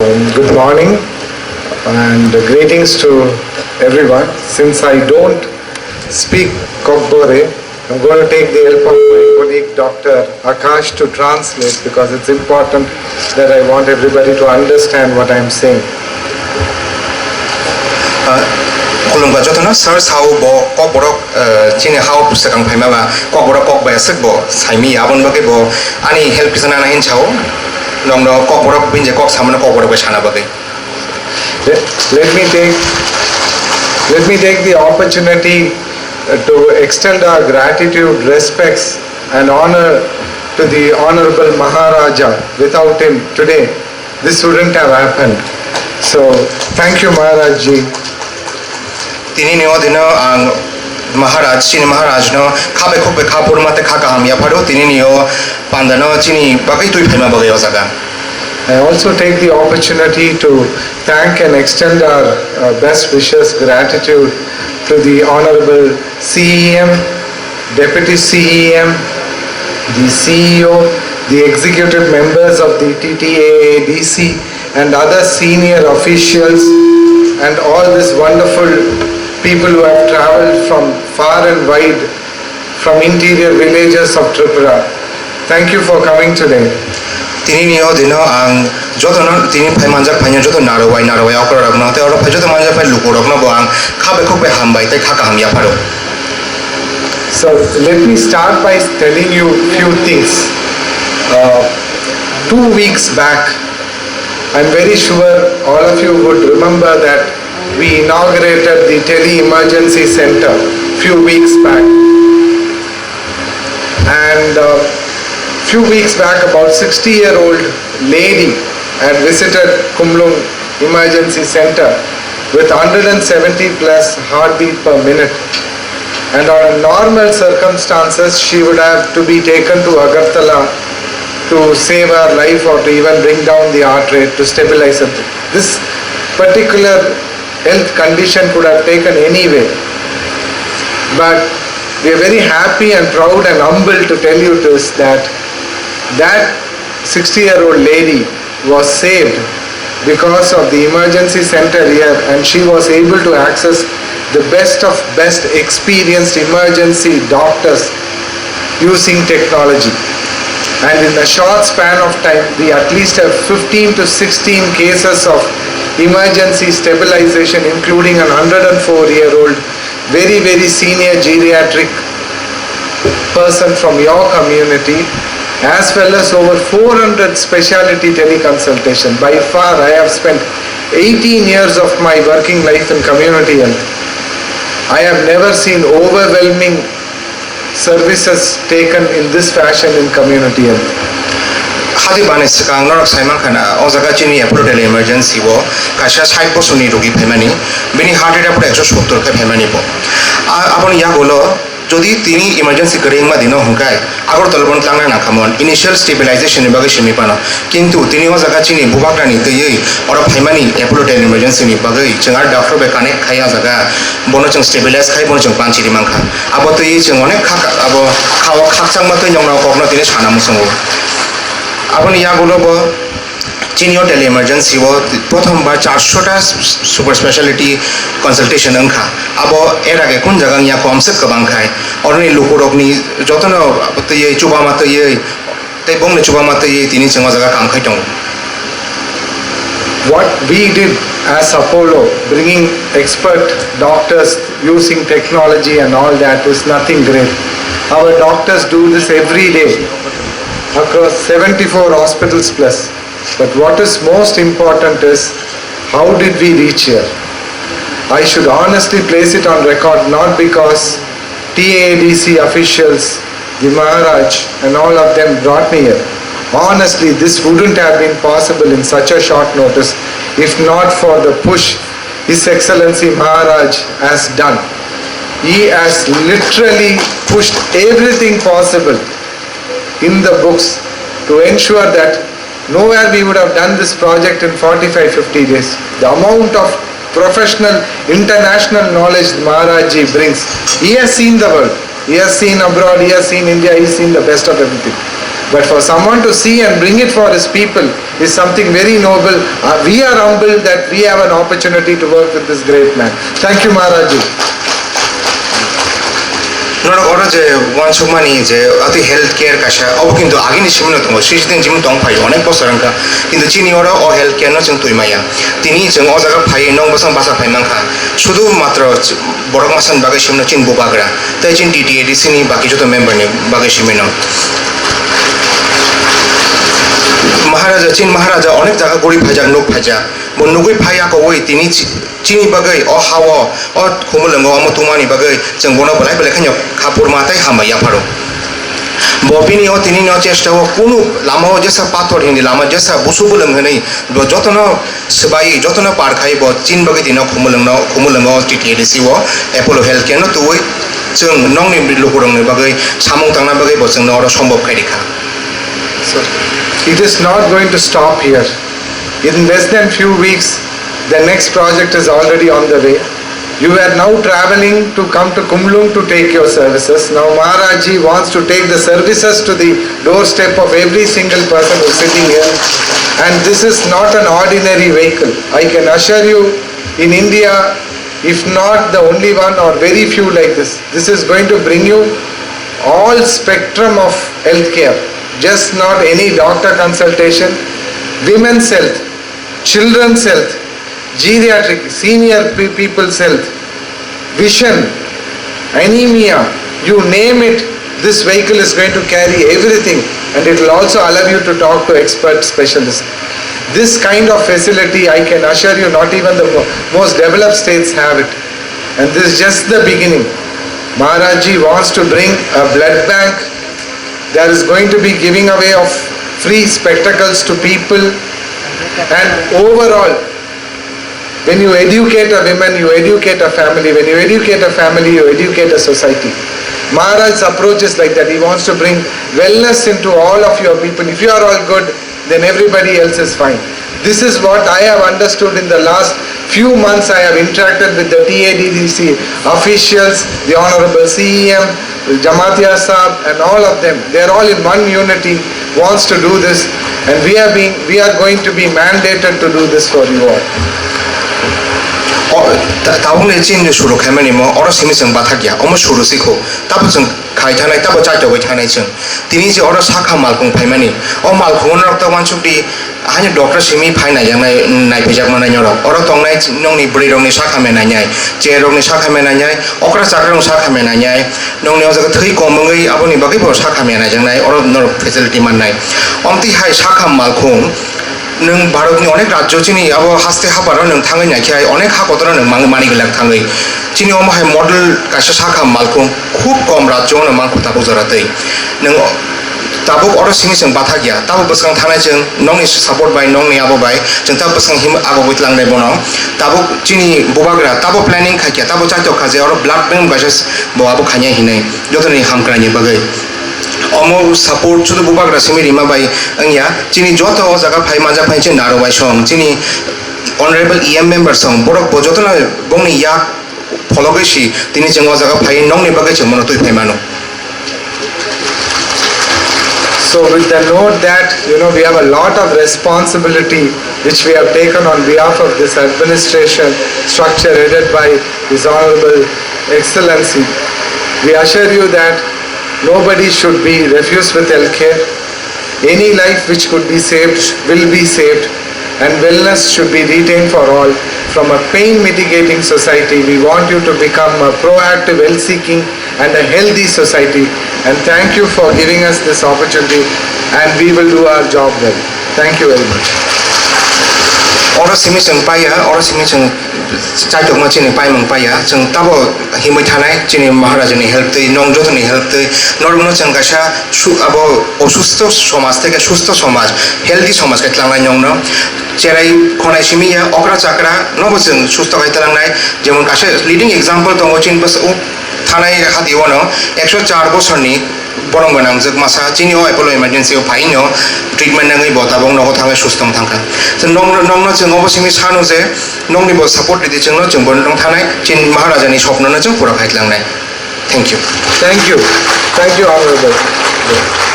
Good morning and greetings to everyone. Since I don't speak Kogbore, I'm going to take the help of my colleague Dr. Akash to translate because it's important that I want everybody to understand what I'm saying. Kulungba jotona sirs how bo kok borok chini how pusakang phaima ba kok borok kok ba sik bo saimi abon ba ke bo ani help kisana na hin chao long no kok borok binje kok samana kok borok ba chana ba ke Let me take the opportunity to extend our gratitude, respects and honor to the Honorable Maharaja. Without him today, this wouldn't have happened. So, thank you Maharaj ji. Tini neo dino ang Maharaj chini Maharaj no khabe khokbe khapur mate khaka ham ya phado tini neo pandano chini bakai tui phaima ba ge osaga. I also take the opportunity to thank and extend our best wishes, gratitude to the Honorable CEM, Deputy CEM, the CEO, the executive members of the TTAADC and other senior officials and all these wonderful people who have travelled from far and wide from interior villages of Tripura. Thank you for coming today. Tini neo dino ang jotono tini phai manjak phainya joto narowai okor ragno te oro phai joto manjak phai luko ragno bo ang khabe khokbe hambai te khaka ham ya pharo. So let me start by telling you few things. 2 weeks back, I'm very sure all of you would remember that we inaugurated the tele-emergency center few weeks back. And few weeks back, about 60-year-old lady had visited Kumlung Emergency Center with 170 plus heartbeat per minute. And under normal circumstances, she would have to be taken to Agartala to save her life or to even bring down the heart rate to stabilize it. This particular health condition could have taken anyway. But we are very happy and proud and humbled to tell you this that 60-year-old lady was saved because of the emergency center here, and she was able to access the best of best experienced emergency doctors using technology. And in a short span of time, we at least have 15 to 16 cases of emergency stabilization, including an 104-year-old very senior geriatric person from your community, as well as over 400 specialty teleconsultation. By far, I have spent 18 years of my working life in community health. I have never seen overwhelming services taken in this fashion in community health. Hadi banes kang norok saiman khana ojaga chini apro tele emergency bo kasha 60% ni rogi phaimani bini heart rate apro 170 ka phaimani bo apon ya golo jodi tini emergency kering ma dino hongkai agor talbon tangna na khamon initial stabilization ni bagai shemi pano kintu tini ojaga chini bubakra ni tei ora phaimani apro tele emergency ni bagai chengar doctor be connect khaya jaga bono cheng stabilize khai bono cheng panchi ri mangkha abo tei cheng onek khaka abo khawa khakchang ma tei nyongna kokno tini chana musongo আপন ইয়াগুলো বো চিনিও tele emergency বো প্রথমবার 400টা super speciality consultation অংখা আবো এর আগে কোন জায়গা ইয়া কমসে কবাং খাই অরনি লোকরকনি যতন তৈ চুবা মাতৈ তৈ বংনে চুবা মাতৈ তিনি চেঙ্গা জায়গা কাম খাই দং What we did as Apollo, bringing expert doctors using technology and all that, is nothing great. Our doctors do this every day across 74 hospitals plus. But what is most important is, how did we reach here? I should honestly place it on record, not because TAADC officials, the Maharaj and all of them brought me here. Honestly, this wouldn't have been possible in such a short notice if not for the push His Excellency Maharaj has done. He has literally pushed everything possible in the books to ensure that nowhere we would have done this project in 45-50 days. The amount of professional international knowledge Maharajji brings, he has seen the world, he has seen abroad, he has seen India, he has seen the best of everything. But for someone to see and bring it for his people is something very noble. We are humbled that we have an opportunity to work with this great man. Thank you, Maharaj ji. নরক ওরা যে one সুমানি যে অতি health care কাশা ও কিন্তু আগিনি Cimino দङ সিজদিন gym দङ phi অনেক বছর আঙ্কা কিন্তু চিনি ওরা ও হেলথ কেয়ার ন जों তুইমায়া তিনি जों ও জায়গা ফাই নং বসং বাসা ফাই মাংখা শুধু মাত্র বড়ক মাসান বাগে সিমিনো চিন বুবাগ্রা তাই চিন টিটিএডিসি নি বাকি যত মেম্বারনি বাগে সিমিনো মহারাজা চীন মহারাজা অনেক জায়গা গরিব ভাইজা নুক ভাইজা নুগুই ভাইয়াকে ওই তিনি চিনি বাগৈ অ হাও অ খুমুলঙ্গ অম তুমানি বাগৈ जों বন বলাই বলে খানি খাপুর মাতাই হামাইয়া ফারো ববিনি ও তিনি ন চেষ্টা ও কোন লামা যেসা পাথর হিন্দি লামা যেসা বুসু বলং হनै যতন সবাই যতন পার খাইব চিন বাগৈ দিন খুমুলঙ্গ টিটিএডিসি ও এপোলো হেলথ কেয়ার ন তুই जों नंनि लुकुरंनि बागै सामं थांना बागै बो जोंनो अर सम्भव खायदिखा So, it is not going to stop here. In less than few weeks, the next project is already on the way. You are now traveling to come to Kumlung to take your services. Now Maharaj ji wants to take the services to the doorstep of every single person who is sitting here. And this is not an ordinary vehicle. I can assure you, in India, if not the only one or very few like this, this is going to bring you all spectrum of healthcare. Just not any doctor consultation, women's health, children's health, geriatric, senior people's health, vision, anemia, you name it, this vehicle is going to carry everything, and it will also allow you to talk to expert specialists. This kind of facility, I can assure you, not even the most developed states have it. And this is just the beginning. Maharaj ji wants to bring a blood bank. There is going to be giving away of free spectacles to people, and overall, when you educate a woman, you educate a family. When you educate a family, you educate a society. Maharaj's approach is like that. He wants to bring wellness into all of your people. If you are all good, then everybody else is fine. This is what I have understood in the last few months. I have interacted with the TADDC officials, the Honorable CEM, Jamatia Saab, and all of them. They are all in one unity, wants to do this, and we are going to be mandated to do this for you all. ताबुंनि चिन्नु सुरु खामानि म अर सिमि जों बाथागिया अम सुरु सिखौ ताबो जों खायथानाय ताबो चाइटोबै थानाय जों तिनि जे अर साखा मालखं फाइमानि अ मालखं रक्त वानसुबि हानि डॉक्टर सिमि फाइनाय जानाय नायफैजाक मानाय नर अर तंनाय नंनि ब्रै रंनि साखा मेनाय जे रंनि साखा मेनाय अक्रा जाग्रं साखा मेनाय नंनि अजग थै कमङै आबनि बागै बो साखा मेनाय जानाय अर नर फेसिलिटी माननाय अमति हाय साखा मालखं नों भारतनि अनेक राज्य चिनि अब हास्ते हाबार नों थाङै नाखियाय अनेक हाकतरा नों मानि गेलाक थाङै चिनि अमहाय मडेल कासे साखा मालखौ खूब कम राज्य न माखौ ताबो जरातै नों ताबो अर सिनि जों बाथा गया ताबो बसखां थानाय जों नंनि सपोर्ट बाय नंनि आबो बाय जों ताबो बसखां हिम आबो बैतलांनाय बनो ताबो चिनि बोबाग्रा ताबो प्लानिंग खाकिया ताबो चाइतो खाजे अर ब्लाड बैंक बायस बोआबो खानिया हिनै जतनि हामक्रानि बागै अमो सपोर्ट सुदु बुबाग्रा सिमिरि माबाय अंगिया चिनि जत ओ जागा फाइ माजा फाइ चे नारबाय सं चिनि ऑनरेबल ईएम मेंबर सं बरक बजतना बंनि या फलगैसि तिनि जों ओ जागा फाइ नंनि बागै चे मनो तुइ फाइ मानो So with the note that, we have a lot of responsibility which we have taken on behalf of this administration structure headed by His Honorable Excellency, we assure you that nobody should be refused with healthcare. Any life which could be saved will be saved, and wellness should be retained for all. From a pain mitigating society, we want you to become a proactive, health seeking and a healthy society. And thank you for giving us this opportunity, and we will do our job well. Thank you very much. Ora simi जों पाया ora simi जों चाइतो मा चिनि पाइ मं पाया जों ताबो हिमै थानाय चिनि महाराजनि help तै नंग जतनि हेल्प तै नरमनो जों गासा आबो असुस्थ समाज থেকে সুস্থ সমাজ হেলদি সমাজ কাইতलांनाय नंनो जेरै खनाय सिमिया अक्रा चाक्रा नबो जों सुस्थ काइतलांनाय जेमन गासा लिडिं एग्जांपल दङ चिन बस थानाय हादिवनो 104 बोसोरनि बरं गोनां जोग मासा चिनि एपोलो इमारजेन्सि फाइनो ट्रिटमेन्ट नङै बताबं नगो थाङै सुस्थम थांखा जों नंनो जों अबसिमि सानो जे नंनि बो सपोर्ट दिदि जोंनो जों बन दं थानाय चिन महाराजानि स्वप्ननो जों पुरा खाइतलांनाय thank you Thank you, Honorable.